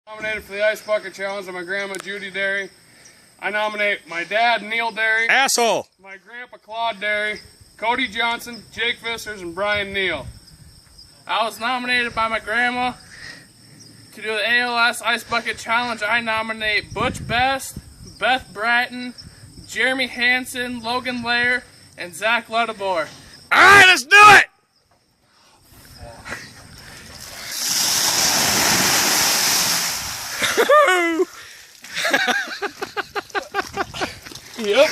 Nominated for the Ice Bucket Challenge are my grandma Judy Derry. I nominate my dad Neil Derry, Asshole! my grandpa Claude Derry, Cody Johnson, Jake Fissers, and Brian Neal. I was nominated by my grandma to do the ALS Ice Bucket Challenge. I nominate Butch Best, Beth Bratton, Jeremy Hansen, Logan Lair, and Zach Ledebor. Alright, let's do it! Yep.